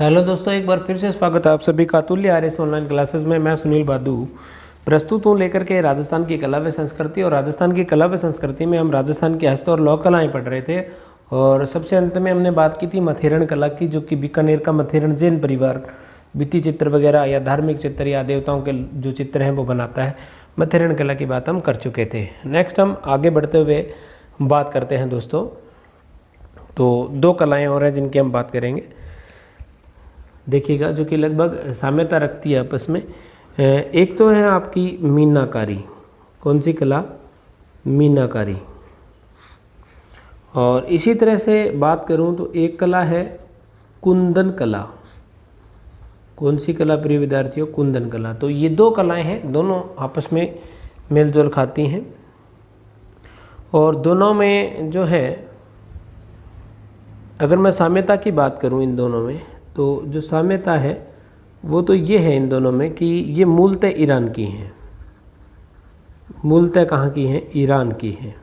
Hello दोस्तों, एक बार फिर से स्वागत है आप सभी का तुल्य आर्यस ऑनलाइन क्लासेस में। मैं सुनील बादू प्रस्तुत हूँ लेकर के राजस्थान की कला व संस्कृति। और राजस्थान की कला व संस्कृति में हम राजस्थान की हस्त और लोक कलाएँ पढ़ रहे थे। और सबसे अंत में हमने बात की थी मथेरन कला की, जो कि बीकानेर का मथेरन जैन परिवार भित्ति चित्र वगैरह या धार्मिक चित्र या देवताओं के जो चित्र हैं वो बनाता है। मथेरन कला की बात हम कर चुके थे। नेक्स्ट हम आगे बढ़ते हुए बात करते हैं दोस्तों। तो दो कलाएँ और हैं जिनकी हम बात करेंगे, देखिएगा, जो कि लगभग साम्यता रखती है आपस में। एक तो है आपकी मीनाकारी। कौन सी कला? मीनाकारी। और इसी तरह से बात करूं तो एक कला है कुंदन कला। कौन सी कला प्रिय विद्यार्थियों? कुंदन कला। तो ये दो कलाएं हैं, दोनों आपस में मेल जोल खाती हैं। और दोनों में जो है, अगर मैं साम्यता की बात करूं इन दोनों में, तो जो साम्यता है वो तो ये है इन दोनों में कि ये मूलतः ईरान की हैं। मूलतः कहाँ की हैं? ईरान की हैं।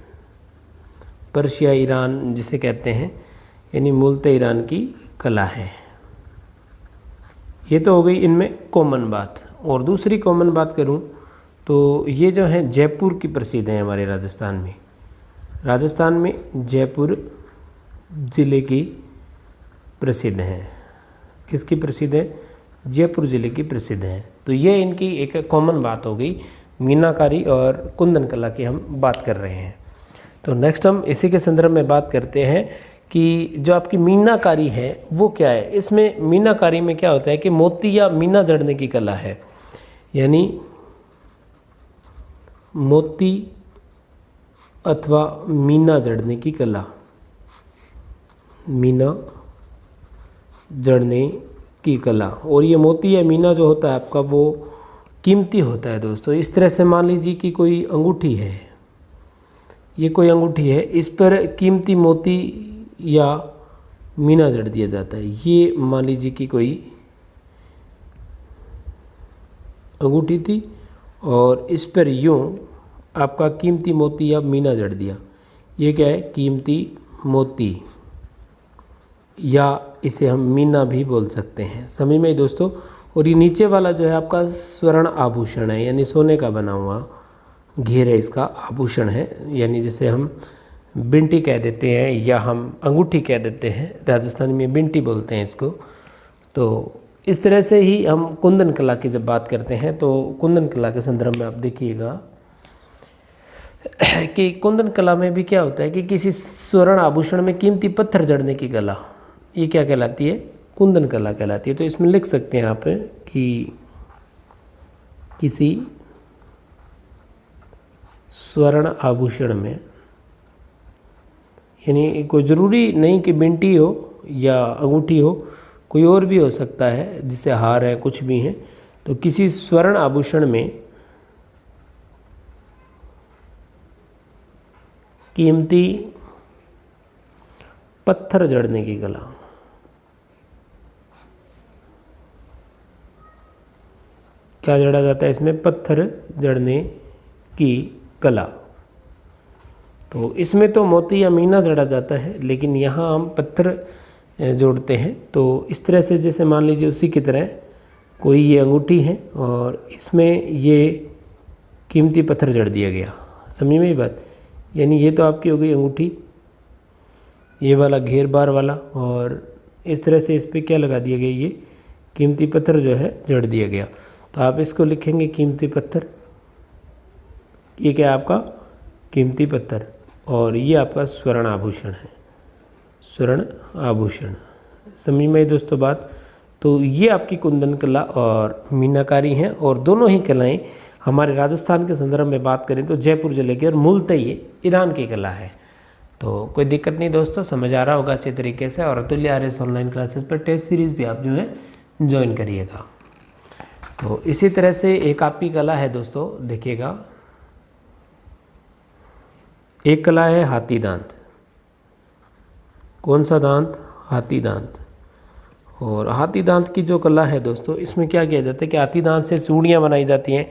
पर्शिया, ईरान जिसे कहते हैं, यानी मूलतः ईरान की कला है। ये तो हो गई इनमें कॉमन बात। और दूसरी कॉमन बात करूं तो ये जो है जयपुर की प्रसिद्ध है हमारे राजस्थान में। राजस्थान में जयपुर ज़िले की प्रसिद्ध है। किसकी प्रसिद्ध है? जयपुर ज़िले की प्रसिद्ध है। तो ये इनकी एक कॉमन बात हो गई। मीनाकारी और कुंदन कला की हम बात कर रहे हैं। तो नेक्स्ट हम इसी के संदर्भ में बात करते हैं कि जो आपकी मीनाकारी है वो क्या है। इसमें मीनाकारी में क्या होता है कि मोती या मीना जड़ने की कला है, यानी मोती अथवा मीना जड़ने की कला। मीना जड़ने की कला। और ये मोती या मीना जो होता है आपका वो कीमती होता है दोस्तों। इस तरह से मान लीजिए कि कोई अंगूठी है, ये कोई अंगूठी है, इस पर कीमती मोती या मीना जड़ दिया जाता है। ये मान लीजिए कि कोई अंगूठी थी और इस पर यूँ आपका कीमती मोती या मीना जड़ दिया। ये क्या है? कीमती मोती, या इसे हम मीना भी बोल सकते हैं। समझ में दोस्तों। और ये नीचे वाला जो है आपका स्वर्ण आभूषण है, यानी सोने का बना हुआ घेर है, इसका आभूषण है, यानी जिसे हम बिंटी कह देते हैं या हम अंगूठी कह देते हैं। राजस्थानी में बिंटी बोलते हैं इसको। तो इस तरह से ही हम कुंदन कला की जब बात करते हैं तो कुंदन कला के संदर्भ में आप देखिएगा कि कुंदन कला में भी क्या होता है कि किसी स्वर्ण आभूषण में कीमती पत्थर जड़ने की कला, ये क्या कहलाती है? कुंदन कला कहलाती है। तो इसमें लिख सकते हैं आप कि किसी स्वर्ण आभूषण में, यानी कोई ज़रूरी नहीं कि बिंटी हो या अंगूठी हो, कोई और भी हो सकता है, जिसे हार है, कुछ भी है। तो किसी स्वर्ण आभूषण में कीमती पत्थर जड़ने की कला। क्या जड़ा जाता है इसमें? पत्थर जड़ने की कला। तो इसमें तो मोती या मीना जड़ा जाता है, लेकिन यहाँ हम पत्थर जोड़ते हैं। तो इस तरह से जैसे मान लीजिए उसी की तरह कोई ये अंगूठी है और इसमें ये कीमती पत्थर जड़ दिया गया। समझ में ये बात? यानी ये तो आपकी हो गई अंगूठी, ये वाला घेर बार वाला, और इस तरह से इस पर क्या लगा दिया गया? ये कीमती पत्थर जो है जड़ दिया गया। तो आप इसको लिखेंगे कीमती पत्थर। ये क्या है आपका? कीमती पत्थर। और ये आपका स्वर्ण आभूषण है, स्वर्ण आभूषण। समझ में दोस्तों बात? तो ये आपकी कुंदन कला और मीनाकारी हैं। और दोनों ही कलाएं हमारे राजस्थान के संदर्भ में बात करें तो जयपुर जिले की, और मूलतः ये ईरान की कला है। तो कोई दिक्कत नहीं दोस्तों, समझ आ रहा होगा अच्छे तरीके से। और तुल्य आर्यस ऑनलाइन क्लासेस पर टेस्ट सीरीज़ भी आप जो है ज्वाइन करिएगा। तो इसी तरह से एक आपकी कला है दोस्तों, देखिएगा, एक कला है हाथी दांत। कौन सा दांत? हाथी दांत। और हाथी दांत की जो कला है दोस्तों, इसमें क्या किया जाता है कि हाथी दांत से चूड़ियाँ बनाई जाती हैं,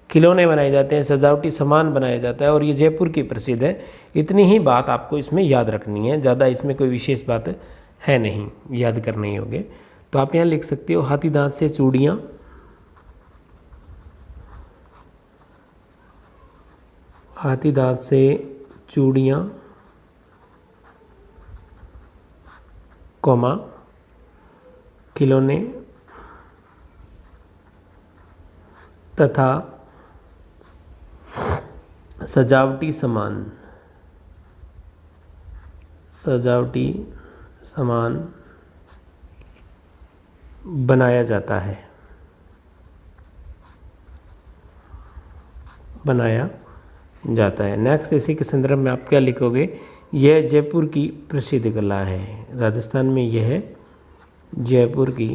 खिलौने बनाए जाते हैं, सजावटी सामान बनाया जाता है। और ये जयपुर की प्रसिद्ध है। इतनी ही बात आपको इसमें याद रखनी है, ज़्यादा इसमें कोई विशेष बात है नहीं, याद करने ही होंगे। तो आप यहाँ लिख सकते हो हाथी दांत से चूड़ियाँ, हाथी दांत से चूड़ियाँ, कौमा खिलौने तथा सजावटी सामान, सजावटी सामान बनाया जाता है, बनाया जाता है। नेक्स्ट, इसी के संदर्भ में आप क्या लिखोगे? यह जयपुर की प्रसिद्ध कला है। राजस्थान में यह जयपुर की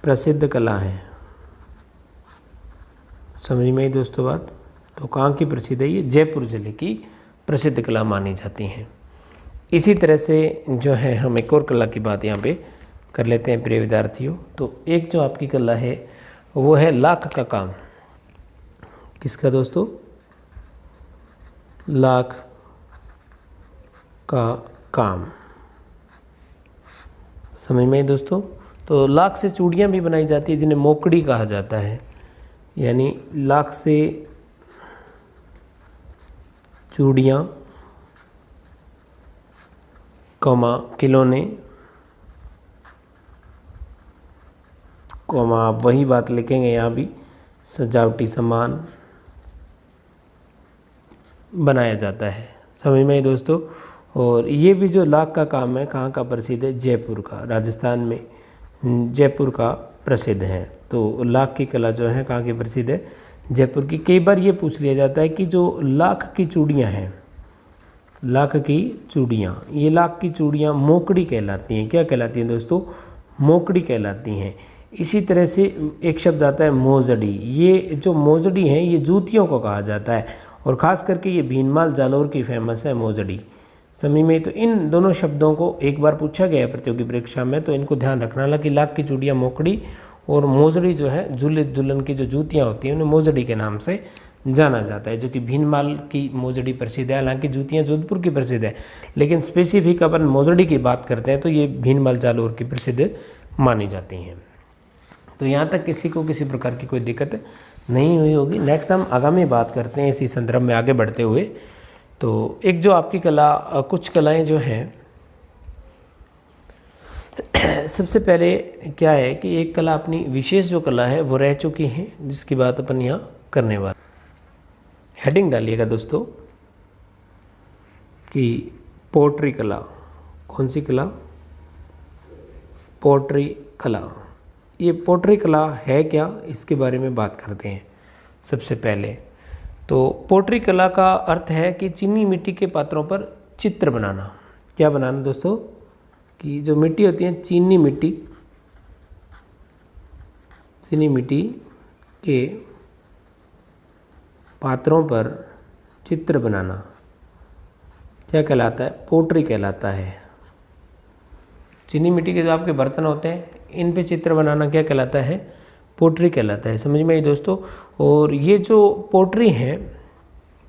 प्रसिद्ध कला है। समझ में आई दोस्तों बात? तो कहाँ की प्रसिद्ध है? ये जयपुर जिले की प्रसिद्ध कला मानी जाती हैं। इसी तरह से जो है हम एक और कला की बात यहाँ पे कर लेते हैं प्रिय विद्यार्थियों। तो एक जो आपकी कला है वो है लाख का काम। किसका दोस्तों? लाख का काम। समझ में आई दोस्तों? तो लाख से चूड़ियाँ भी बनाई जाती है जिन्हें मोकड़ी कहा जाता है, यानी लाख से चूड़ियाँ, कौमा खिलौने, कौमा आप वही बात लिखेंगे यहाँ भी, सजावटी सामान बनाया जाता है। समझ में आई दोस्तों? और ये भी जो लाख का काम है कहाँ का प्रसिद्ध है? जयपुर का। राजस्थान में जयपुर का प्रसिद्ध है। तो लाख की कला जो है कहाँ की प्रसिद्ध है? जयपुर की। कई बार ये पूछ लिया जाता है कि जो लाख की चूड़ियाँ हैं, लाख की चूड़ियाँ, ये लाख की चूड़ियाँ मोकड़ी कहलाती हैं। क्या कहलाती हैं दोस्तों? मोकड़ी कहलाती हैं। इसी तरह से एक शब्द आता है मोजड़ी। ये जो मोजड़ी हैं ये जूतियों को कहा जाता है और ख़ास करके ये भीनमाल जालौर की फेमस है मोजड़ी। समझ में? तो इन दोनों शब्दों को एक बार पूछा गया है प्रतियोगी परीक्षा में, तो इनको ध्यान रखना। हालांकि लाख की चूड़ियाँ मोकड़ी और मोजड़ी जो है दूल्हे दुल्हन की जो जूतियाँ होती हैं उन्हें मोजड़ी के नाम से जाना जाता है, जो कि भीनमाल की मोजड़ी प्रसिद्ध है। हालांकि जूतियाँ जोधपुर की प्रसिद्ध है, लेकिन स्पेसिफिक अपन मोजड़ी की बात करते हैं तो ये भीनमाल जालौर की प्रसिद्ध मानी जाती हैं। तो यहाँ तक किसी को किसी प्रकार की कोई दिक्कत नहीं हुई होगी। नेक्स्ट हम आगामी बात करते हैं इसी संदर्भ में आगे बढ़ते हुए। तो एक जो आपकी कला, कुछ कलाएं जो हैं, सबसे पहले क्या है कि एक कला अपनी विशेष जो कला है वो रह चुकी है, जिसकी बात अपन यहाँ करने वाले। हेडिंग डालिएगा दोस्तों कि पोट्री कला। कौन सी कला? पोट्री कला। ये पोट्री कला है क्या, इसके बारे में बात करते हैं। सबसे पहले तो पोट्री कला का अर्थ है कि चीनी मिट्टी के पात्रों पर चित्र बनाना। क्या बनाना दोस्तों? कि जो मिट्टी होती है, चीनी मिट्टी के पात्रों पर चित्र बनाना क्या कहलाता है? पोट्री कहलाता है। चीनी मिट्टी के जो आपके बर्तन होते हैं इन पे चित्र बनाना क्या कहलाता है? पोट्री कहलाता है। समझ में आई दोस्तों? और ये जो पोट्री है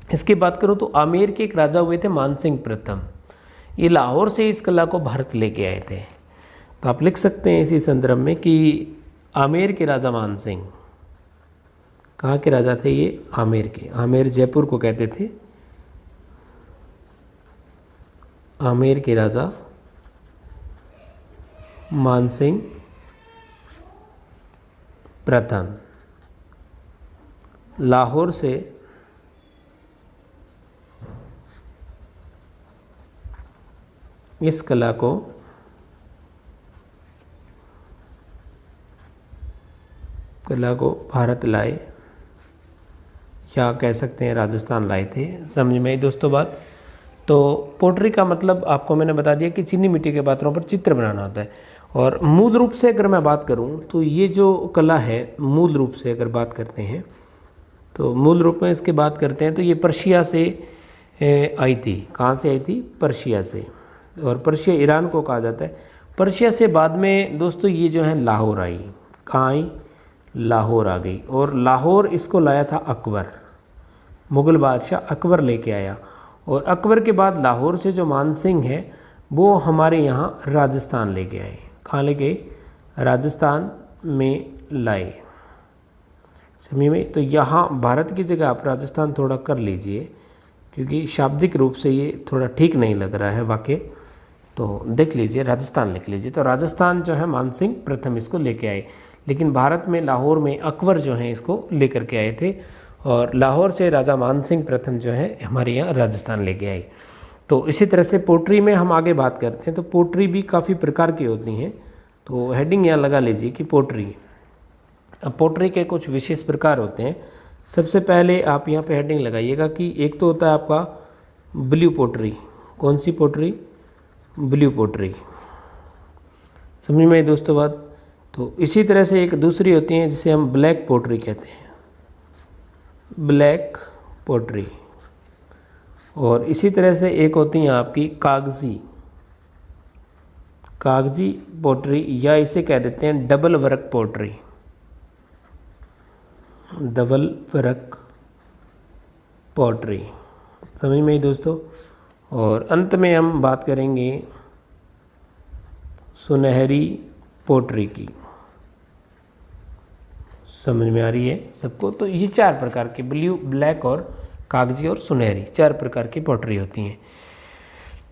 इसकी बात करूँ तो आमेर के एक राजा हुए थे मानसिंह प्रथम। ये लाहौर से इस कला को भारत लेके आए थे। तो आप लिख सकते हैं इसी संदर्भ में कि आमेर के राजा मानसिंह, कहाँ के राजा थे ये? आमेर के। आमेर जयपुर को कहते थे। आमेर के राजा मानसिंह प्रथम लाहौर से इस कला को भारत लाए, या कह सकते हैं राजस्थान लाए थे। समझ में आई दोस्तों बात? तो पोट्री का मतलब आपको मैंने बता दिया कि चीनी मिट्टी के पात्रों पर चित्र बनाना होता है। और मूल रूप से अगर मैं बात करूं तो ये जो कला है, मूल रूप से अगर बात करते हैं तो मूल रूप में इसकी बात करते हैं तो ये पर्शिया से आई थी। कहाँ से आई थी? पर्शिया से। और पर्शिया ईरान को कहा जाता है। पर्शिया से बाद में दोस्तों ये जो है लाहौर आई। कहाँ आई? लाहौर आ गई। और लाहौर इसको लाया था अकबर, मुग़ल बादशाह अकबर लेके आया। और अकबर के बाद लाहौर से जो मानसिंह है वो हमारे यहाँ राजस्थान लेके आए। कहाँ ले गए? राजस्थान में लाए। समझ में? तो यहाँ भारत की जगह आप राजस्थान थोड़ा कर लीजिए, क्योंकि शाब्दिक रूप से ये थोड़ा ठीक नहीं लग रहा है वाक्य। तो देख लीजिए, राजस्थान लिख लीजिए। तो राजस्थान जो है मानसिंह प्रथम इसको लेके आए, लेकिन भारत में लाहौर में अकबर जो हैं इसको लेकर के आए थे, और लाहौर से राजा मानसिंह प्रथम जो है हमारे यहाँ राजस्थान लेके आए। तो इसी तरह से पोट्री में हम आगे बात करते हैं। तो पोट्री भी काफ़ी प्रकार की होती हैं, तो हेडिंग यहाँ लगा लीजिए कि पोट्री। अब पोट्री के कुछ विशेष प्रकार होते हैं। सबसे पहले आप यहाँ पे हेडिंग लगाइएगा कि एक तो होता है आपका ब्लू पोट्री। कौन सी पोट्री? Blue pottery. समझ में आई दोस्तों बात? तो इसी तरह से एक दूसरी होती है जिसे हम ब्लैक पोट्री कहते हैं, ब्लैक पोट्री। और इसी तरह से एक होती है आपकी कागजी पोट्री, या इसे कह देते हैं double work pottery, double work pottery. समझ में आई दोस्तों? और अंत में हम बात करेंगे सुनहरी पोट्री की। समझ में आ रही है सबको? तो ये 4 प्रकार के, ब्लू, ब्लैक और कागजी और सुनहरी, 4 प्रकार की पोट्री होती हैं।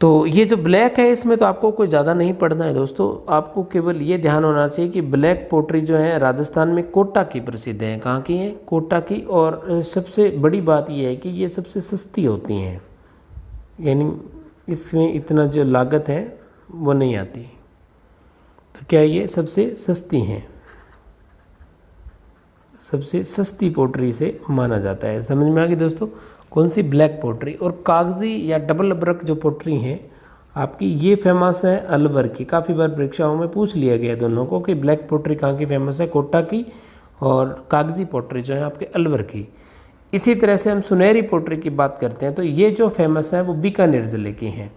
तो ये जो ब्लैक है इसमें तो आपको कोई ज़्यादा नहीं पढ़ना है दोस्तों, आपको केवल ये ध्यान होना चाहिए कि ब्लैक पोट्री जो है राजस्थान में कोटा की प्रसिद्ध है। कहाँ की है? कोटा की। और सबसे बड़ी बात ये है कि ये सबसे सस्ती होती हैं, यानी इसमें इतना जो लागत है वो नहीं आती। तो क्या ये सबसे सस्ती हैं, सबसे सस्ती पोट्री से माना जाता है। समझ में आ गई दोस्तों? कौन सी? Black pottery. और कागजी या डबल वर्क जो पोट्री हैं आपकी, ये फेमस है अलवर की। काफ़ी बार परीक्षाओं में पूछ लिया गया दोनों को कि ब्लैक पोट्री कहाँ की फेमस है? कोटा की। और कागजी पोट्री जो है आपके अलवर की। इसी तरह से हम सुनहरी पोट्री की बात करते हैं, तो ये जो फेमस है वो बीकानेर ज़िले की हैं।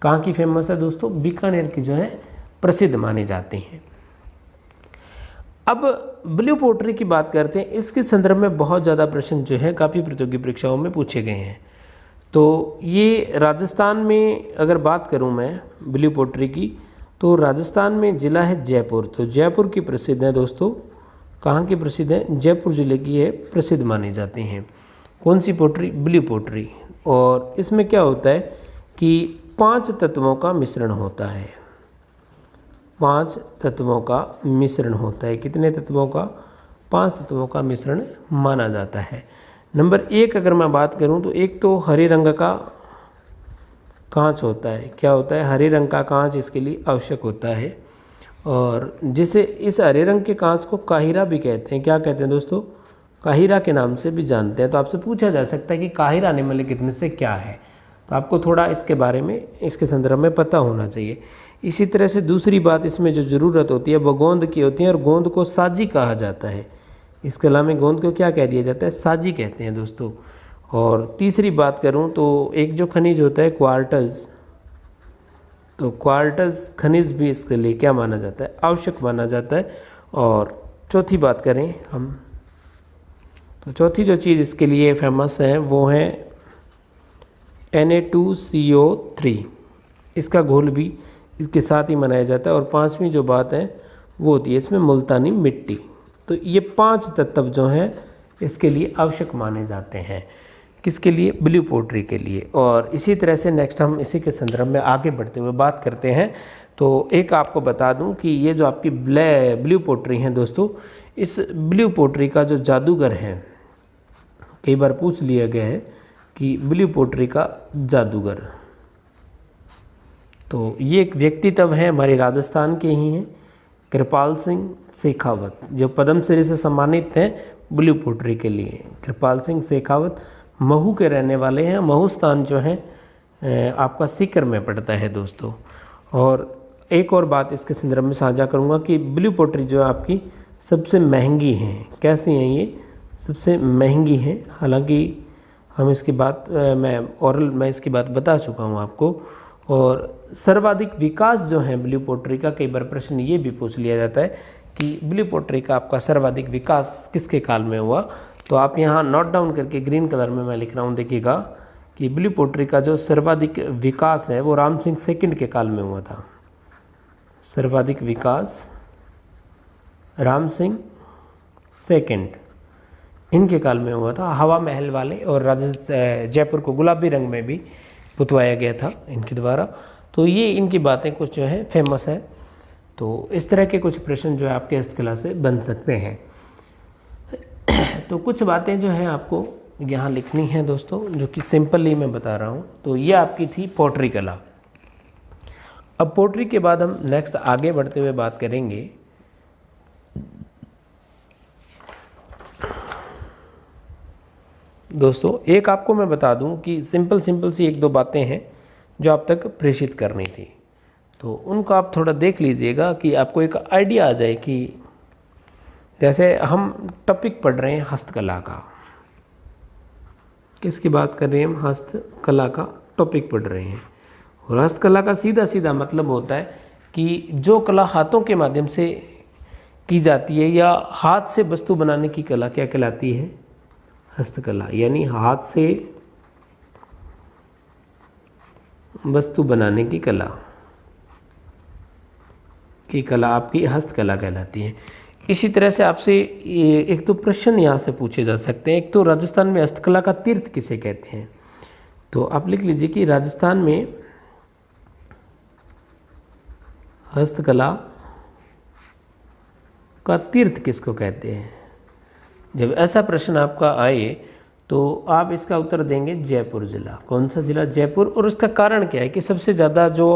कहाँ की फेमस है दोस्तों? बीकानेर की जो है प्रसिद्ध मानी जाती हैं। अब ब्लू पोट्री की बात करते हैं। इसके संदर्भ में बहुत ज़्यादा प्रश्न जो है काफ़ी प्रतियोगी परीक्षाओं में पूछे गए हैं। तो ये राजस्थान में अगर बात करूं मैं ब्लू पोट्री की, तो राजस्थान में ज़िला है जयपुर। तो जयपुर की प्रसिद्ध है दोस्तों। कहाँ की प्रसिद्ध है? जयपुर ज़िले की है, प्रसिद्ध मानी जाती हैं। कौन सी पोट्री? Blue pottery. और इसमें क्या होता है कि 5 तत्वों का मिश्रण होता है। 5 तत्वों का मिश्रण होता है। कितने तत्वों का? 5 तत्वों का मिश्रण माना जाता है। नंबर 1 अगर मैं बात करूं तो एक तो हरे रंग का कांच होता है। क्या होता है? हरे रंग का कांच इसके लिए आवश्यक होता है। और जिसे इस हरे रंग के कांच को काहिरा भी कहते हैं। क्या कहते हैं दोस्तों? काहिरा के नाम से भी जानते हैं। तो आपसे पूछा जा सकता है कि काहिरा निम्नलिखित में से क्या है, तो आपको थोड़ा इसके बारे में, इसके संदर्भ में पता होना चाहिए। इसी तरह से दूसरी बात इसमें जो ज़रूरत होती है वो गोंद की होती है, और गोंद को साजी कहा जाता है। इस कला में गोंद को क्या कह दिया जाता है? साजी कहते हैं दोस्तों। और तीसरी बात करूं तो एक जो खनिज होता है क्वार्टज, तो क्वार्टज खनिज भी इसके लिए क्या माना जाता है? आवश्यक माना जाता है। और चौथी बात करें हम, तो चौथी जो चीज़ इसके लिए फेमस है वो है Na2CO3। इसका घोल भी इसके साथ ही बनाया जाता है। और 5वीं जो बात है वो होती है इसमें मुल्तानी मिट्टी। तो ये 5 तत्व जो हैं इसके लिए आवश्यक माने जाते हैं। किसके लिए? ब्लू पोट्री के लिए। और इसी तरह से नेक्स्ट हम इसी के संदर्भ में आगे बढ़ते हुए बात करते हैं। तो एक आपको बता दूं कि ये जो आपकी ब्लू पोट्री हैं दोस्तों, इस ब्लू पोट्री का जो जादूगर है, कई बार पूछ लिया गया है कि ब्लू पोट्री का जादूगर, तो ये एक व्यक्तित्व है हमारे राजस्थान के ही हैं, कृपाल सिंह शेखावत, जो पद्मश्री से सम्मानित हैं ब्लू पोट्री के लिए। कृपाल सिंह शेखावत महू के रहने वाले हैं। महू स्थान जो है आपका सीकर में पड़ता है दोस्तों। और एक और बात इसके संदर्भ में साझा करूंगा कि ब्लू पोट्री जो है आपकी सबसे महंगी हैं। कैसी हैं ये? सबसे महंगी हैं। हालांकि हम इसकी बात मैं इसकी बात बता चुका हूँ आपको। और सर्वाधिक विकास जो है ब्लू पोट्री का, कई बार प्रश्न ये भी पूछ लिया जाता है कि ब्लू पोट्री का आपका सर्वाधिक विकास किसके काल में हुआ। तो आप यहाँ नोट डाउन करके ग्रीन कलर में मैं लिख रहा हूँ, देखिएगा कि ब्लू पोट्री का जो सर्वाधिक विकास है वो राम सिंह सेकंड के काल में हुआ था। सर्वाधिक विकास राम सिंह सेकंड, इनके काल में हुआ था। हवा महल वाले और जयपुर को गुलाबी रंग में भी पुतवाया गया था इनके द्वारा। तो ये इनकी बातें कुछ जो है फेमस है। तो इस तरह के कुछ प्रश्न जो है आपके हस्तकला से बन सकते हैं। तो कुछ बातें जो है आपको यहाँ लिखनी है दोस्तों, जो कि सिंपली मैं बता रहा हूँ। तो ये आपकी थी पोट्री कला। अब पोट्री के बाद हम नेक्स्ट आगे बढ़ते हुए बात करेंगे दोस्तों। एक आपको मैं बता दूं कि सिंपल सी एक दो बातें हैं जो आप तक प्रेषित करनी थी, तो उनको आप थोड़ा देख लीजिएगा कि आपको एक आइडिया आ जाए कि जैसे हम टॉपिक पढ़ रहे हैं हस्तकला का, किसकी बात कर रहे हैं हम, हस्तकला का टॉपिक पढ़ रहे हैं। और हस्तकला का सीधा सीधा मतलब होता है कि जो कला हाथों के माध्यम से की जाती है या हाथ से वस्तु बनाने की कला क्या कहलाती है, हस्तकला। यानी हाथ से वस्तु बनाने की कला आपकी हस्तकला कहलाती है। इसी तरह से आपसे एक तो प्रश्न यहाँ से पूछे जा सकते हैं। एक तो राजस्थान में हस्तकला का तीर्थ किसे कहते हैं, तो आप लिख लीजिए कि राजस्थान में हस्तकला का तीर्थ किसको कहते हैं। जब ऐसा प्रश्न आपका आए तो आप इसका उत्तर देंगे जयपुर जिला। कौन सा जिला, जयपुर। और उसका कारण क्या है कि सबसे ज़्यादा जो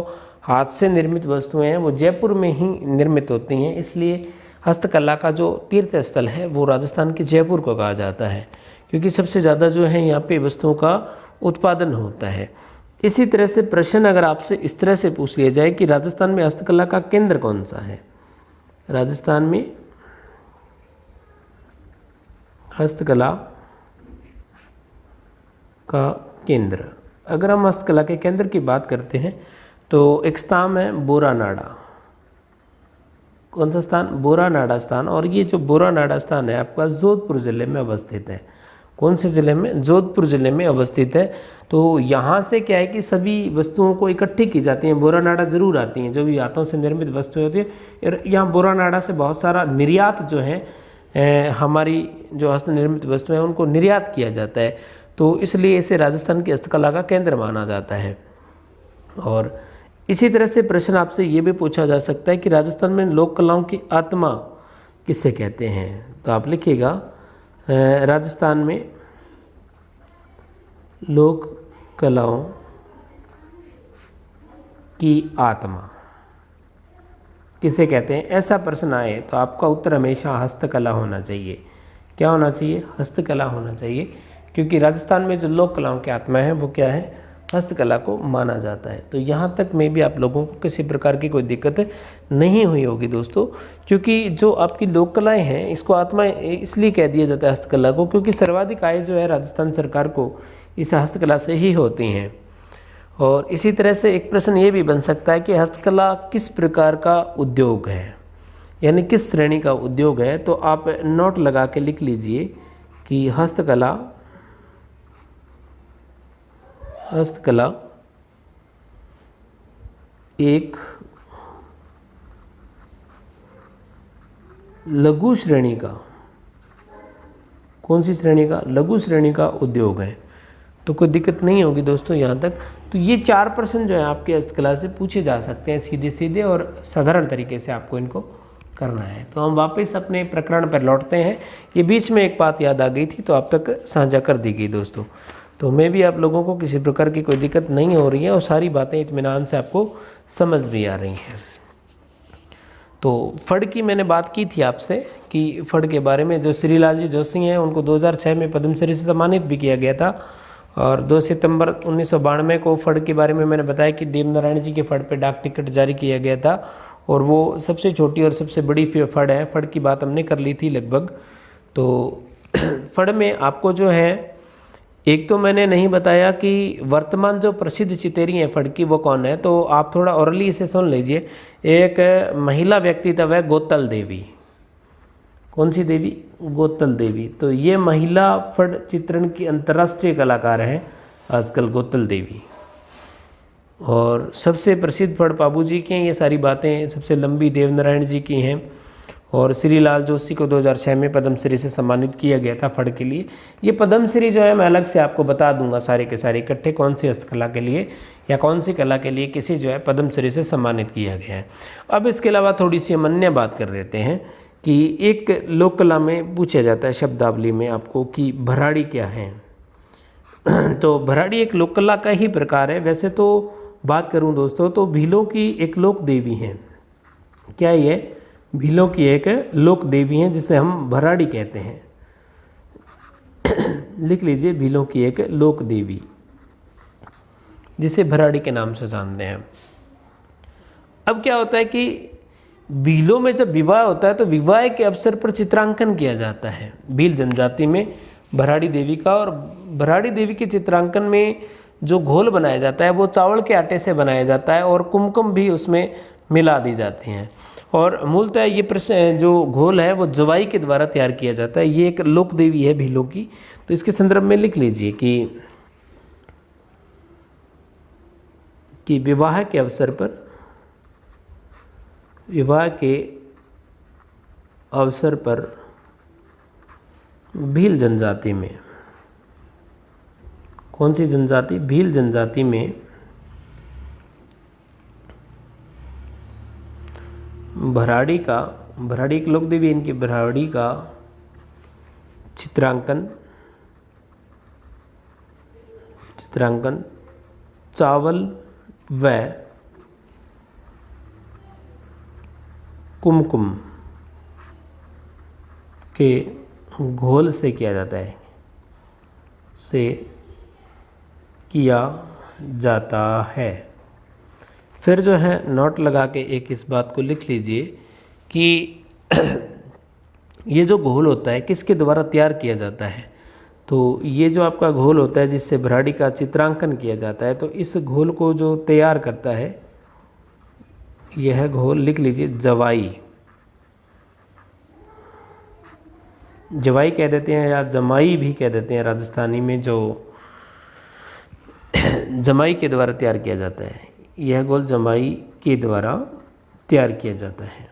हाथ से निर्मित वस्तुएं हैं वो जयपुर में ही निर्मित होती हैं, इसलिए हस्तकला का जो तीर्थ स्थल है वो राजस्थान के जयपुर को कहा जाता है, क्योंकि सबसे ज़्यादा जो है यहाँ पे वस्तुओं का उत्पादन होता है। इसी तरह से प्रश्न अगर आपसे इस तरह से पूछ लिया जाए कि राजस्थान में हस्तकला का केंद्र कौन सा है, राजस्थान में हस्तकला का केंद्र, अगर हम हस्तकला के केंद्र की बात करते हैं तो एक स्थान है बोरानाड़ा। कौन सा स्थान, बोरानाड़ा स्थान। और ये जो बोरानाड़ा स्थान है आपका जोधपुर ज़िले में अवस्थित है। कौन से ज़िले में, जोधपुर ज़िले में अवस्थित है। तो यहाँ से क्या है कि सभी वस्तुओं को इकट्ठी की जाती हैं, बोरानाड़ा जरूर आती हैं, जो भी हाथों से निर्मित वस्तुएं होती हैं। यहाँ बोरानाड़ा से बहुत सारा निर्यात जो है हमारी जो हस्त निर्मित वस्तुएं हैं उनको निर्यात किया जाता है। तो इसलिए इसे राजस्थान की हस्तकला का केंद्र माना जाता है। और इसी तरह से प्रश्न आपसे ये भी पूछा जा सकता है कि राजस्थान में लोक कलाओं की आत्मा किसे कहते हैं, तो आप लिखिएगा राजस्थान में लोक कलाओं की आत्मा किसे कहते हैं। ऐसा प्रश्न आए तो आपका उत्तर हमेशा हस्तकला होना चाहिए। क्या होना चाहिए, हस्तकला होना चाहिए, क्योंकि राजस्थान में जो लोक कलाओं की आत्मा है वो क्या है, हस्तकला को माना जाता है। तो यहाँ तक में भी आप लोगों को किसी प्रकार की कोई दिक्कत नहीं हुई होगी दोस्तों, क्योंकि जो आपकी लोक कलाएँ हैं इसको आत्मा इसलिए कह दिया जाता है हस्तकला को, क्योंकि सर्वाधिक आय जो है राजस्थान सरकार को इस हस्तकला से ही होती हैं। और इसी तरह से एक प्रश्न ये भी बन सकता है कि हस्तकला किस प्रकार का उद्योग है, यानी किस श्रेणी का उद्योग है। तो आप नोट लगा के लिख लीजिए कि हस्तकला एक लघु श्रेणी का, कौन सी श्रेणी का, लघु श्रेणी का उद्योग है। तो कोई दिक्कत नहीं होगी दोस्तों यहाँ तक। तो ये 4 प्रश्न जो है आपके हस्तकला से पूछे जा सकते हैं सीधे सीधे और साधारण तरीके से आपको इनको करना है। तो हम वापस अपने प्रकरण पर लौटते हैं। ये बीच में एक बात याद आ गई थी तो आप तक साझा कर दी गई दोस्तों। तो मैं भी आप लोगों को किसी प्रकार की कोई दिक्कत नहीं हो रही है और सारी बातें इत्मीनान से आपको समझ भी आ रही हैं। तो फड़ की मैंने बात की थी आपसे कि फड़ के बारे में जो श्री लाल जी जोशी हैं उनको 2006 में पद्मश्री से सम्मानित भी किया गया था। और 2 सितंबर 1992 को फड़ के बारे में मैंने बताया कि देवनारायण जी के फड़ पे डाक टिकट जारी किया गया था और वो सबसे छोटी और सबसे बड़ी फड़ है। फड़ की बात हमने कर ली थी लगभग। तो फड़ में आपको जो है, एक तो मैंने नहीं बताया कि वर्तमान जो प्रसिद्ध चितेरी हैं फड़ की वो कौन है, तो आप थोड़ा ओरली इसे सुन लीजिए। एक महिला व्यक्तित्व है गोतल देवी। कौन सी देवी, गोतल देवी। तो ये महिला फड़ चित्रण की अंतर्राष्ट्रीय कलाकार हैं आजकल गोतल देवी। और सबसे प्रसिद्ध फड़ बाबू जी के हैं। ये सारी बातें सबसे लंबी देवनारायण जी की हैं। और श्री लाल जोशी को 2006 में पद्मश्री से सम्मानित किया गया था फड़ के लिए। ये पद्मश्री जो है मैं अलग से आपको बता दूंगा सारे के सारे इकट्ठे कौन सी हस्तकला के लिए या कौन सी कला के लिए किसी जो है पद्मश्री से सम्मानित किया गया है। अब इसके अलावा थोड़ी सी हम अन्य बात कर लेते हैं कि एक लोक कला में पूछा जाता है शब्दावली में आपको कि भराड़ी क्या है। तो भराड़ी एक लोक कला का ही प्रकार है। वैसे तो बात करूं दोस्तों तो भीलों की एक लोक देवी हैं। क्या ये भीलों की एक लोक देवी हैं जिसे हम भराड़ी कहते हैं। लिख लीजिए, भीलों की एक लोक देवी जिसे भराड़ी के नाम से जानते हैं। अब क्या होता है कि भीलों में जब विवाह होता है तो विवाह के अवसर पर चित्रांकन किया जाता है भील जनजाति में भराड़ी देवी का। और भराड़ी देवी के चित्रांकन में जो घोल बनाया जाता है वो चावल के आटे से बनाया जाता है और कुमकुम भी उसमें मिला दी जाती हैं। और मूलतः ये जो घोल है वो जवाई के द्वारा तैयार किया जाता है। ये एक लोक देवी है भीलों की। तो इसके संदर्भ में लिख लीजिए कि विवाह के अवसर पर भील जनजाति में, कौन सी जनजाति? भील जनजाति में भराड़ी एक लोक देवी, इनकी भराड़ी का चित्रांकन चावल व कुमकुम के घोल से किया जाता है। फिर जो है नोट लगा के एक इस बात को लिख लीजिए कि ये जो घोल होता है किसके द्वारा तैयार किया जाता है। तो ये जो आपका घोल होता है जिससे भराड़ी का चित्रांकन किया जाता है, तो इस घोल को जो तैयार करता है यह घोल लिख लीजिए जवाई कह देते हैं या जमाई भी कह देते हैं राजस्थानी में, जो जमाई के द्वारा तैयार किया जाता है। यह घोल जमाई के द्वारा तैयार किया जाता है।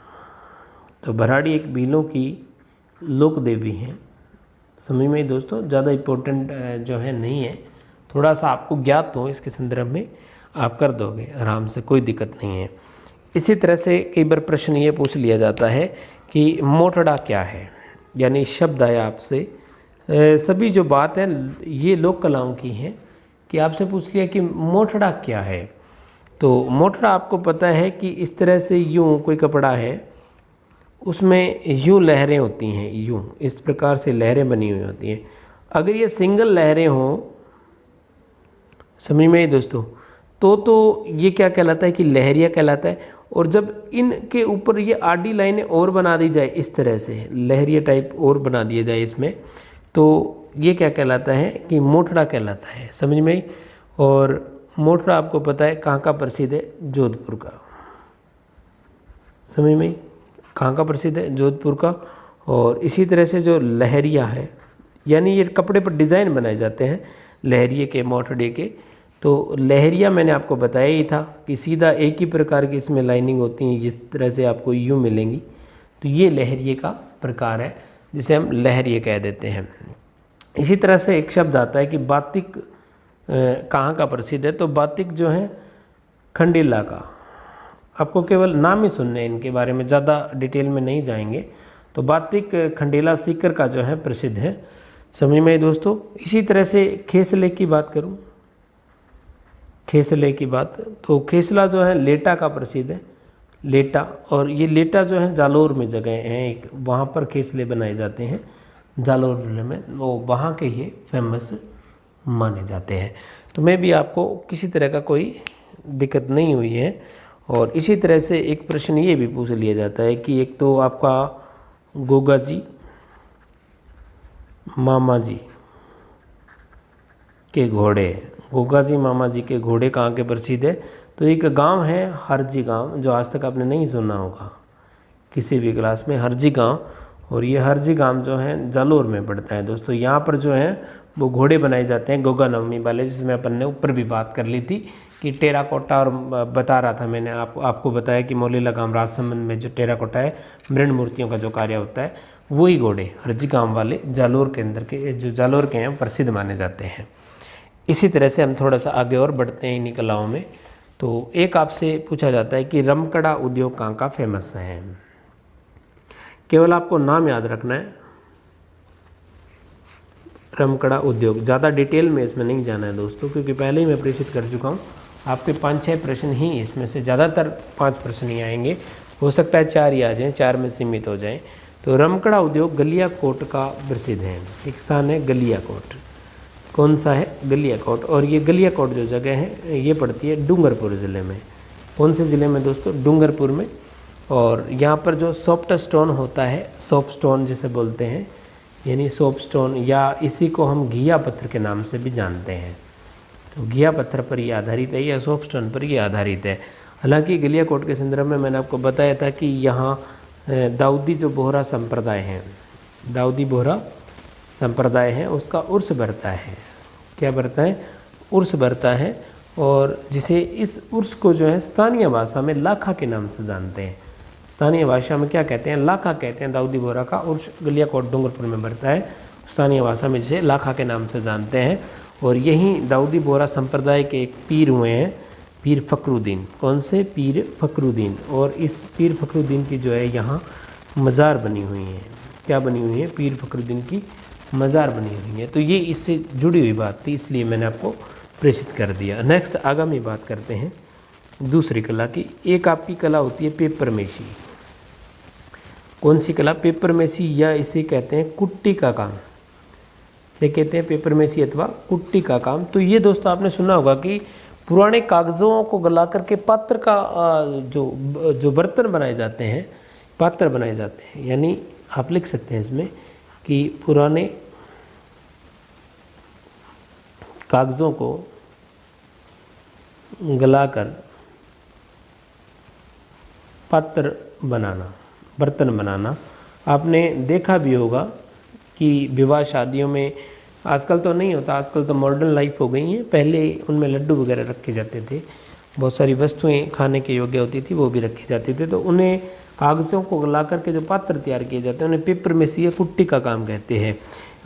तो भराड़ी एक भीलों की लोक देवी है। समझ में दोस्तों, ज़्यादा इम्पोर्टेंट जो है नहीं है, थोड़ा सा आपको ज्ञात हो इसके संदर्भ में आप कर दोगे आराम से, कोई दिक्कत नहीं है। इसी तरह से कई बार प्रश्न ये पूछ लिया जाता है कि मोटड़ा क्या है, यानी शब्द आया आपसे। सभी जो बात है ये लोक कलाओं की है कि आपसे पूछ लिया कि मोटड़ा क्या है। तो मोटड़ा आपको पता है कि इस तरह से यूँ कोई कपड़ा है, उसमें यूँ लहरें होती हैं, यूँ इस प्रकार से लहरें बनी हुई होती हैं। अगर ये सिंगल लहरें हों, समझ में आई दोस्तों, तो ये क्या कहलाता है कि लहरिया कहलाता है। और जब इनके ऊपर ये आडी लाइनें और बना दी जाए, इस तरह से लहरिया टाइप और बना दिया जाए इसमें, तो ये क्या कहलाता है कि मोटड़ा कहलाता है। समझ में आई। और मोटड़ा आपको पता है कहाँ का प्रसिद्ध है? जोधपुर का। समझ में आई, कहाँ का प्रसिद्ध है? जोधपुर का। और इसी तरह से जो लहरिया है, यानी ये कपड़े पर डिज़ाइन बनाए जाते हैं लहरिए के, मोटड़े के। तो लहरिया मैंने आपको बताया ही था कि सीधा एक ही प्रकार की इसमें लाइनिंग होती है, जिस तरह से आपको यूँ मिलेंगी। तो ये लहरिए का प्रकार है जिसे हम लहरिए कह देते हैं। इसी तरह से एक शब्द आता है कि बातिक कहाँ का प्रसिद्ध है। तो बातिक जो है खंडेला का। आपको केवल नाम ही सुनने, इनके बारे में ज़्यादा डिटेल में नहीं जाएंगे। तो बातिक खंडेला सीकर का जो है प्रसिद्ध है। समझ में दोस्तों। इसी तरह से खेसले की बात करूं, खेसले की बात, तो खेसला जो है लेटा का प्रसिद्ध है, लेटा। और ये लेटा जो है जालोर में जगह है एक, वहाँ पर खेसले बनाए जाते हैं जालोर जिले में, वो वहाँ के ये फेमस माने जाते हैं। तो मैं भी आपको किसी तरह का कोई दिक्कत नहीं हुई है। और इसी तरह से एक प्रश्न ये भी पूछ लिया जाता है कि एक तो आपका गोगा जी मामा जी के घोड़े, गोगा जी मामा जी के घोड़े कहाँ के प्रसिद्ध है? तो एक गांव है हरजी गांव, जो आज तक आपने नहीं सुना होगा किसी भी क्लास में, हरजी गांव। और ये हरजी गांव जो है जालोर में पड़ता है दोस्तों। यहाँ पर जो है वो घोड़े बनाए जाते हैं गोगा नवमी वाले, जिसमें अपन ने ऊपर भी बात कर ली थी कि टेराकोटा, और बता रहा था मैंने आपको बताया कि मौली लगाम राजसमंद में जो टेराकोटा है, मृण मूर्तियों का जो कार्य होता है, वही घोड़े हरजी गांव वाले जालोर के अंदर के, जो जालोर के हैं, प्रसिद्ध माने जाते हैं। इसी तरह से हम थोड़ा सा आगे और बढ़ते हैं इन्हीं कलाओं में। तो एक आपसे पूछा जाता है कि रमकड़ा उद्योग कहाँ का फेमस है। केवल आपको नाम याद रखना है, रमकड़ा उद्योग। ज़्यादा डिटेल में इसमें नहीं जाना है दोस्तों, क्योंकि पहले ही मैं प्रेषित कर चुका हूँ। आपके 5-6 प्रश्न ही इसमें से, ज़्यादातर 5 प्रश्न ही आएंगे, हो सकता है 4 ही आ जाएँ, 4 में सीमित हो जाएँ। तो रमकड़ा उद्योग गलियाकोट का प्रसिद्ध है। एक स्थान है गलियाकोट, कौन सा है, गलियाकोट। और ये गलियाकोट जो जगह है ये पड़ती है डूंगरपुर ज़िले में। कौन से ज़िले में दोस्तों, डूंगरपुर में। और यहाँ पर जो सॉफ्ट स्टोन होता है, सॉफ्ट स्टोन जिसे बोलते हैं, यानी सॉफ्ट स्टोन, या इसी को हम घिया पत्थर के नाम से भी जानते हैं। तो घिया पत्थर पर ये आधारित है या सॉफ्ट स्टोन पर ये आधारित है। हालांकि गलियाकोट के संदर्भ में मैंने आपको बताया था कि यहाँ दाऊदी जो बोहरा संप्रदाय है, दाऊदी बोहरा संप्रदाय है, उसका उर्स बरता है। क्या बरता है, उर्स बरता है। और जिसे, इस उर्स को जो है स्थानीय भाषा में लाखा के नाम से जानते हैं। स्थानीय भाषा में क्या कहते हैं, लाखा कहते हैं। दाऊदी बोहरा का उर्स गलियाकोट डूंगरपुर में बरता है, स्थानीय भाषा में जिसे लाखा के नाम से जानते हैं। और यही दाऊदी बोहरा संप्रदाय के एक पीर हुए हैं, पीर फखरुद्दीन। कौन से, पीर फखरुद्दीन। और इस पीर फखरुद्दीन की जो है यहाँ मज़ार बनी हुई है। क्या बनी हुई है, पीर फखरुद्दीन की मज़ार बनी हुई है। तो ये इससे जुड़ी हुई बात थी, इसलिए मैंने आपको प्रेषित कर दिया। नेक्स्ट आगामी बात करते हैं दूसरी कला की। एक आपकी कला होती है पेपर मेशी। कौन सी कला, पेपर मेशी, या इसे कहते हैं कुट्टी का काम। ये कहते हैं पेपर मेशी अथवा कुट्टी का काम। तो ये दोस्तों आपने सुना होगा कि पुराने कागज़ों को गला करके पात्र का जो बर्तन बनाए जाते हैं, पात्र बनाए जाते हैं। यानी आप लिख सकते हैं इसमें कि पुराने कागज़ों को गलाकर पात्र बनाना, बर्तन बनाना। आपने देखा भी होगा कि विवाह शादियों में, आजकल तो नहीं होता, आजकल तो मॉडर्न लाइफ हो गई है, पहले उनमें लड्डू वगैरह रखे जाते थे, बहुत सारी वस्तुएं खाने के योग्य होती थी वो भी रखी जाती थी। तो उन्हें कागज़ों को गला करके जो पात्र तैयार किए जाते हैं उन्हें पेपर मेशी या कुट्टी का काम कहते हैं।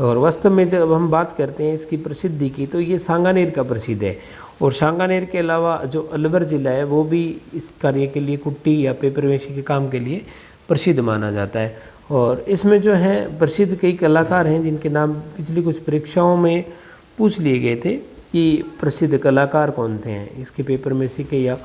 और वास्तव में जब हम बात करते हैं इसकी प्रसिद्धि की, तो ये सांगानेर का प्रसिद्ध है। और सांगानेर के अलावा जो अलवर ज़िला है वो भी इस कार्य के लिए, कुट्टी या पेपर मेशी के काम के लिए प्रसिद्ध माना जाता है। और इसमें जो है प्रसिद्ध कई कलाकार हैं जिनके नाम पिछली कुछ परीक्षाओं में पूछ लिए गए थे कि प्रसिद्ध कलाकार कौन थे इसके, पेपर मेशी के या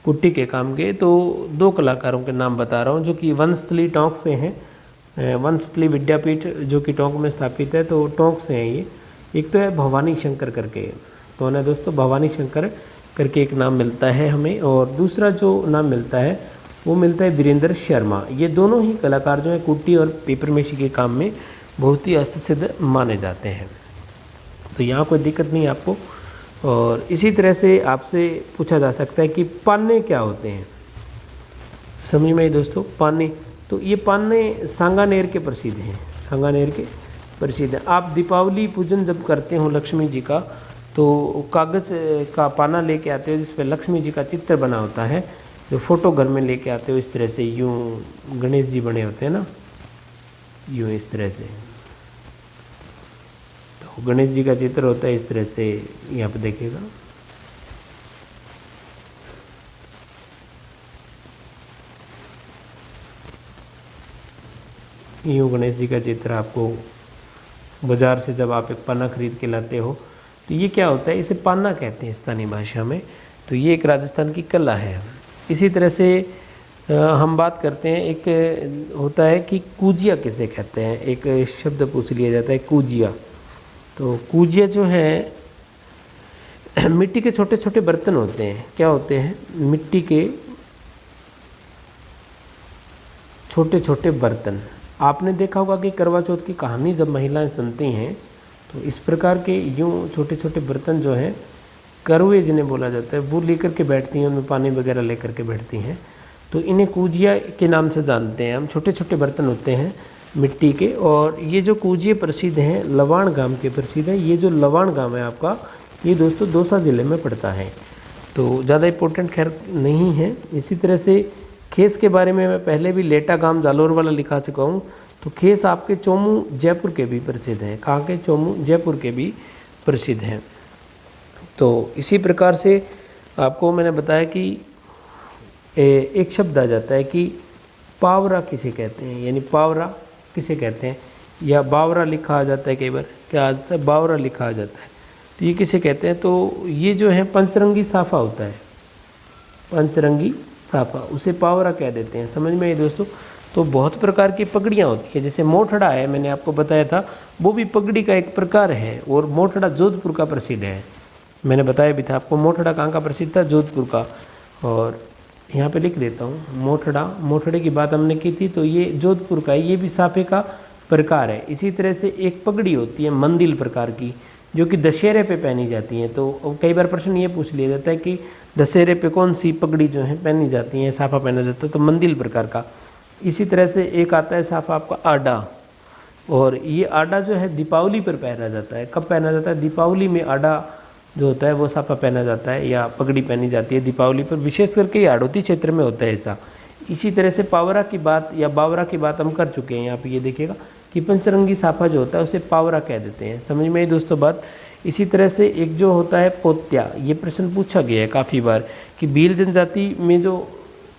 कुट्टी के काम के। तो 2 कलाकारों के नाम बता रहा हूँ जो कि वंशस्थली टोंक से हैं। वंशस्थली विद्यापीठ जो कि टोंक में स्थापित है, तो टोंक से हैं ये। एक तो है भवानी शंकर करके, कौन है दोस्तों, भवानी शंकर करके एक नाम मिलता है हमें। और दूसरा जो नाम मिलता है वो मिलता है वीरेंद्र शर्मा। ये दोनों ही कलाकार जो है कुट्टी और पेपर मेशी के काम में बहुत ही हस्तसिद्ध माने जाते हैं। तो यहाँ कोई दिक्कत नहीं आपको। और इसी तरह से आपसे पूछा जा सकता है कि पान्ने क्या होते हैं, समझ में आई दोस्तों, पान्ने। तो ये पान्ने सांगानेर के प्रसिद्ध हैं, सांगानेर के प्रसिद्ध हैं। आप दीपावली पूजन जब करते हो लक्ष्मी जी का, तो कागज़ का पाना लेके आते हो जिस पर लक्ष्मी जी का चित्र बना होता है, जो फोटो घर में लेके आते हो, इस तरह से यूँ गणेश जी बने होते हैं ना, यूँ इस तरह से। तो गणेश जी का चित्र होता है इस तरह से, यहाँ पे देखिएगा, यूँ गणेश जी का चित्र आपको बाज़ार से जब आप एक पन्ना खरीद के लाते हो, तो ये क्या होता है, इसे पान्ना कहते हैं स्थानीय भाषा में। तो ये एक राजस्थान की कला है। इसी तरह से हम बात करते हैं, एक होता है कि कूजिया किसे कहते हैं, एक शब्द पूछ लिया जाता है कूजिया। तो कूजिया जो है मिट्टी के छोटे छोटे बर्तन होते हैं। क्या होते हैं, मिट्टी के छोटे छोटे बर्तन। आपने देखा होगा कि करवा चौथ की कहानी जब महिलाएं सुनती हैं तो इस प्रकार के यूँ छोटे छोटे बर्तन जो हैं, करवे जिन्हें बोला जाता है, वो लेकर के बैठती हैं, उनमें पानी वगैरह लेकर के बैठती हैं। तो इन्हें कूजिया के नाम से जानते हैं हम। छोटे छोटे बर्तन होते हैं मिट्टी के। और ये जो कूजिए प्रसिद्ध हैं लवाण गांव के प्रसिद्ध हैं। ये जो लवाण गांव है आपका, ये दोस्तों दौसा ज़िले में पड़ता है। तो ज़्यादा इम्पोर्टेंट खैर नहीं है। इसी तरह से खेस के बारे में मैं पहले भी लेटा गांव जालोर वाला लिखा चुका हूँ। तो खेस आपके चोमू जयपुर के भी प्रसिद्ध हैं। कहाँ के? चोमू जयपुर के भी प्रसिद्ध हैं। तो इसी प्रकार से आपको मैंने बताया कि एक शब्द आ जाता है कि पावरा किसे कहते हैं, यानी पावरा किसे कहते हैं, या बावरा लिखा आ जाता है, कई बार क्या आ जाता है, बावरा लिखा आ जाता है। तो ये किसे कहते हैं? तो ये जो है पंचरंगी साफा होता है, पंचरंगी साफा, उसे पावरा कह देते हैं। समझ में आई दोस्तों? तो बहुत प्रकार की पगड़ियाँ होती है, जैसे मोठड़ा है, मैंने आपको बताया था, वो भी पगड़ी का एक प्रकार है। और मोठड़ा जोधपुर का प्रसिद्ध है, मैंने बताया भी था आपको। मोठड़ा कहाँ का प्रसिद्ध था? जोधपुर का। और यहाँ पे लिख देता हूँ मोठड़ा, मोठड़े की बात हमने की थी, तो ये जोधपुर का है, ये भी साफे का प्रकार है। इसी तरह से एक पगड़ी होती है मंदिल प्रकार की, जो कि दशहरे पे पहनी जाती हैं। तो कई बार प्रश्न ये पूछ लिया जाता है कि दशहरे पे कौन सी पगड़ी जो है पहनी जाती है, साफा पहना जाता है, तो मंदिल प्रकार का। इसी तरह से एक आता है साफा आपका आडा, और ये आडा जो है दीपावली पर पहना जाता है। कब पहना जाता है? दीपावली में आडा जो होता है वो साफा पहना जाता है या पगड़ी पहनी जाती है दीपावली पर, विशेष करके ये आड़ोती क्षेत्र में होता है ऐसा। इसी तरह से पावरा की बात या बावरा की बात हम कर चुके हैं। यहाँ पे ये देखिएगा कि पंचरंगी साफा जो होता है उसे पावरा कह देते हैं। समझ में आई दोस्तों बात? इसी तरह से एक जो होता है पोत्या, ये प्रश्न पूछा गया है काफ़ी बार कि भील जनजाति में जो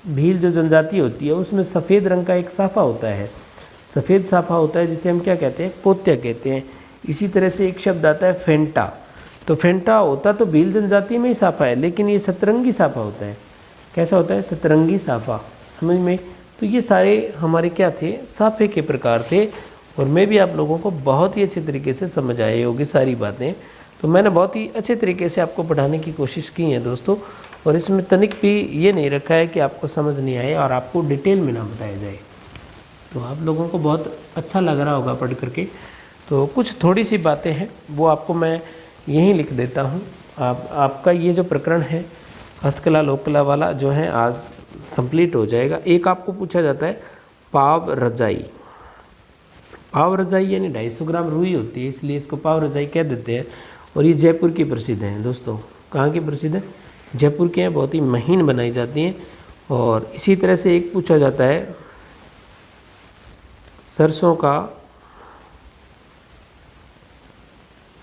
भील जो जनजाति होती है उसमें सफ़ेद रंग का एक साफा होता है, सफ़ेद साफा होता है, जिसे हम क्या कहते हैं? पोत्या कहते हैं। इसी तरह से एक शब्द आता है फेंटा। तो फेंटा होता तो भील जनजाति में ही साफा है, लेकिन ये सतरंगी साफा होता है। कैसा होता है? सतरंगी साफा। समझ में? तो ये सारे हमारे क्या थे? साफे के प्रकार थे। और मैं भी आप लोगों को बहुत ही अच्छे तरीके से समझ आए होगी सारी बातें। तो मैंने बहुत ही अच्छे तरीके से आपको पढ़ाने की कोशिश की है दोस्तों। और इसमें तनिक भी ये नहीं रखा है कि आपको समझ नहीं आए और आपको डिटेल में ना बताया जाए। तो आप लोगों को बहुत अच्छा लग रहा होगा पढ़ करके। तो कुछ थोड़ी सी बातें हैं वो आपको मैं यहीं लिख देता हूँ। आपका ये जो प्रकरण है हस्तकला लोककला वाला जो है आज कंप्लीट हो जाएगा। एक आपको पूछा जाता है पाव रजाई। पाव रजाई यानी 250 ग्राम रुई होती है, इसलिए इसको पाव रजाई कह देते हैं। और ये जयपुर की प्रसिद्ध हैं दोस्तों। कहाँ की प्रसिद्ध है? जयपुर के हैं, बहुत ही महीन बनाई जाती हैं। और इसी तरह से एक पूछा जाता है सरसों का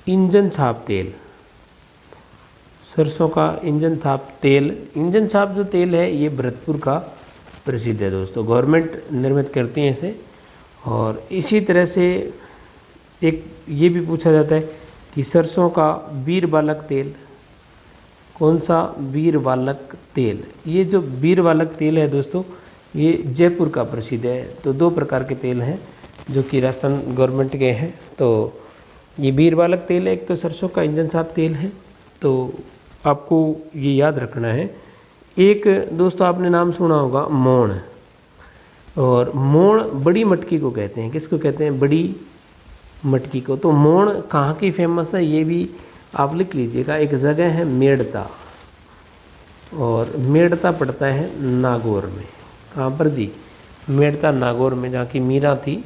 इंजन छाप तेल। सरसों का इंजन छाप तेल, इंजन छाप जो तेल है ये भरतपुर का प्रसिद्ध है दोस्तों, गवर्नमेंट निर्मित करती है इसे। और इसी तरह से एक ये भी पूछा जाता है कि सरसों का बीर बालक तेल, कौन सा? बीर बालक तेल। ये जो बीर बालक तेल है दोस्तों ये जयपुर का प्रसिद्ध है। तो दो प्रकार के तेल हैं जो कि राजस्थान गवर्नमेंट के हैं। तो ये बीर बालक तेल है, एक तो सरसों का इंजन छाप तेल है। तो आपको ये याद रखना है। एक दोस्तों आपने नाम सुना होगा मोण, और मोण बड़ी मटकी को कहते हैं। किसको कहते हैं? बड़ी मटकी को। तो मोण कहाँ की फेमस है ये भी आप लिख लीजिएगा। एक जगह है मेड़ता, और मेड़ता पड़ता है नागौर में। कहाँ पर जी? मेड़ता नागौर में, जहाँ की मीरा थी।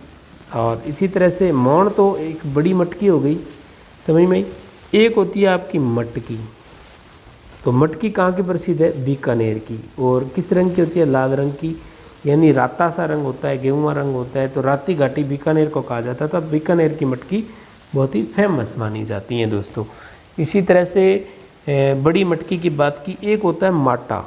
और इसी तरह से मोण तो एक बड़ी मटकी हो गई, समझ में आई। एक होती है आपकी मटकी। तो मटकी कहाँ की प्रसिद्ध है? बीकानेर की। और किस रंग की होती है? लाल रंग की, यानी राता सा रंग होता है, गेहुआ रंग होता है। तो राती घाटी बीकानेर को कहा जाता था। बीकानेर की मटकी बहुत ही फेमस मानी जाती है दोस्तों। इसी तरह से बड़ी मटकी की बात की। एक होता है माटा,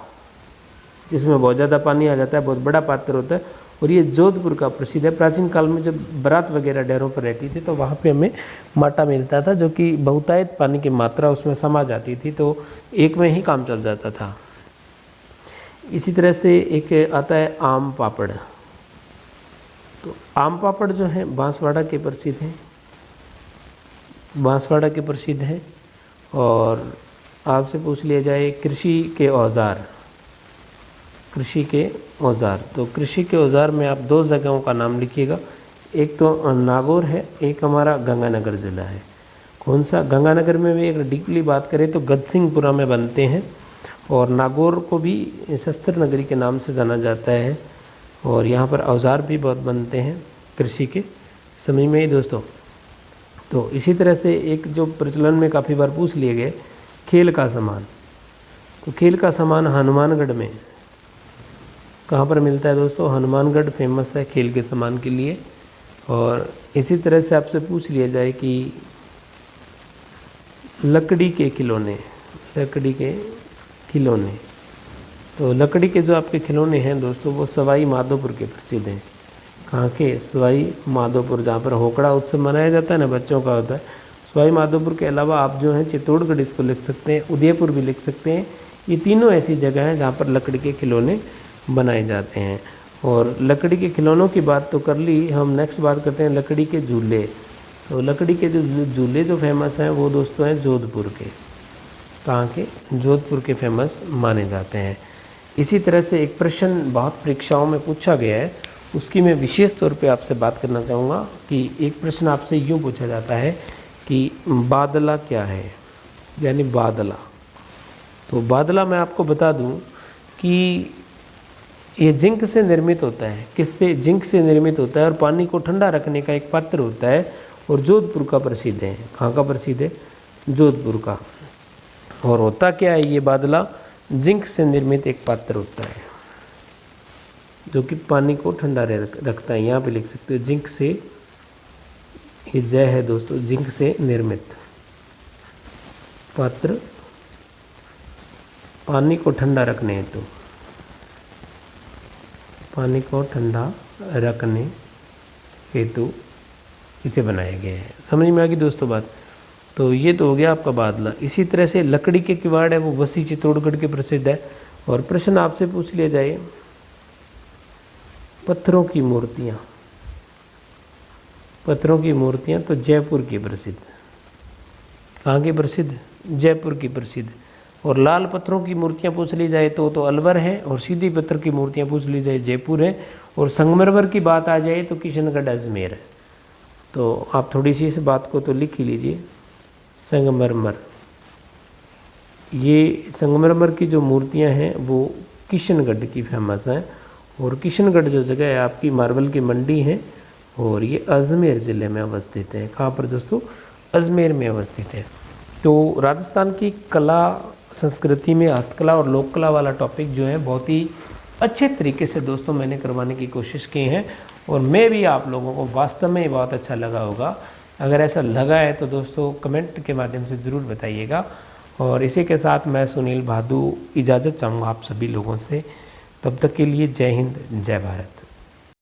जिसमें बहुत ज़्यादा पानी आ जाता है, बहुत बड़ा पात्र होता है। और ये जोधपुर का प्रसिद्ध है। प्राचीन काल में जब बारात वगैरह डेरों पर रहती थी तो वहाँ पे हमें माटा मिलता था, जो कि बहुतायत पानी की मात्रा उसमें समा जाती थी, तो एक में ही काम चल जाता था। इसी तरह से एक आता है आम पापड़। तो आम पापड़ जो है बांसवाड़ा के प्रसिद्ध हैं, बांसवाड़ा के प्रसिद्ध हैं। और आपसे पूछ लिया जाए कृषि के औजार, कृषि के औजार। तो कृषि के औजार में आप दो जगहों का नाम लिखिएगा। एक तो नागौर है, एक हमारा गंगानगर ज़िला है। कौन सा? गंगानगर में भी एक डीपली बात करें तो गजसिंहपुरा में बनते हैं। और नागौर को भी शस्त्र नगरी के नाम से जाना जाता है। और यहाँ पर औजार भी बहुत बनते हैं कृषि के। समझ में ही दोस्तों। तो इसी तरह से एक जो प्रचलन में काफ़ी बार पूछ लिए गए, खेल का सामान। तो खेल का सामान हनुमानगढ़ में कहाँ पर मिलता है दोस्तों? हनुमानगढ़ फेमस है खेल के सामान के लिए। और इसी तरह से आपसे पूछ लिया जाए कि लकड़ी के खिलौने, लकड़ी के खिलौने, तो लकड़ी के जो आपके खिलौने हैं दोस्तों वो सवाई माधोपुर के प्रसिद्ध हैं। कहाँ के? सवाई माधोपुर, जहाँ पर होकड़ा उत्सव मनाया जाता है ना, बच्चों का होता है। सवाई माधोपुर के अलावा आप जो हैं चित्तौड़गढ़ इसको लिख सकते हैं, उदयपुर भी लिख सकते हैं। ये तीनों ऐसी जगह हैं जहाँ पर लकड़ी के खिलौने बनाए जाते हैं। और लकड़ी के खिलौनों की बात तो कर ली, हम नेक्स्ट बात करते हैं लकड़ी के झूले। तो लकड़ी के जो झूले जो फेमस हैं वो दोस्तों हैं जोधपुर के। कहाँ के? जोधपुर के फेमस माने जाते हैं। इसी तरह से एक प्रश्न बहुत परीक्षाओं में पूछा गया है, उसकी मैं विशेष तौर पे आपसे बात करना चाहूँगा कि एक प्रश्न आपसे यूँ पूछा जाता है कि बादला क्या है, यानी बादला। तो बादला मैं आपको बता दूं कि ये जिंक से निर्मित होता है। किससे? जिंक से निर्मित होता है और पानी को ठंडा रखने का एक पात्र होता है और जोधपुर का प्रसिद्ध है। कहाँ का प्रसिद्ध है? जोधपुर का। और होता क्या है ये बादला? जिंक से निर्मित एक पात्र होता है जो कि पानी को ठंडा रखता है। यहाँ पे लिख सकते हो जिंक से, ये जय है दोस्तों, जिंक से निर्मित पात्र पानी को ठंडा रखने हेतु, पानी को ठंडा रखने हेतु इसे बनाया गया है। समझ में आ गई दोस्तों बात? तो ये तो हो गया आपका बादला। इसी तरह से लकड़ी के किवाड़ है वो वसी चित्तौड़गढ़ के प्रसिद्ध है। और प्रश्न आपसे पूछ लिया जाए पत्थरों की मूर्तियाँ, पत्थरों की मूर्तियाँ तो जयपुर की प्रसिद्ध। कहाँ की प्रसिद्ध? जयपुर की प्रसिद्ध। और लाल पत्थरों की मूर्तियाँ पूछ ली जाए तो अलवर है, और सीधी पत्थर की मूर्तियाँ पूछ ली जाए जयपुर है, और संगमरमर की बात आ जाए तो किशनगढ़ अजमेर है। तो आप थोड़ी सी इस बात को तो लिख ही लीजिए। संगमरमर, ये संगमरमर की जो मूर्तियाँ हैं वो किशनगढ़ की फेमस हैं। और किशनगढ़ जो जगह है आपकी मार्बल की मंडी है, और ये अजमेर ज़िले में अवस्थित है। कहाँ पर दोस्तों? अजमेर में अवस्थित है। तो राजस्थान की कला संस्कृति में हस्तकला और लोक कला वाला टॉपिक जो है बहुत ही अच्छे तरीके से दोस्तों मैंने करवाने की कोशिश की है, और मैं भी आप लोगों को वास्तव में बहुत अच्छा लगा होगा। अगर ऐसा लगा है तो दोस्तों कमेंट के माध्यम से ज़रूर बताइएगा। और इसी के साथ मैं सुनील भादु इजाज़त चाहूँगा आप सभी लोगों से। तब तक के लिए जय हिंद, जय भारत।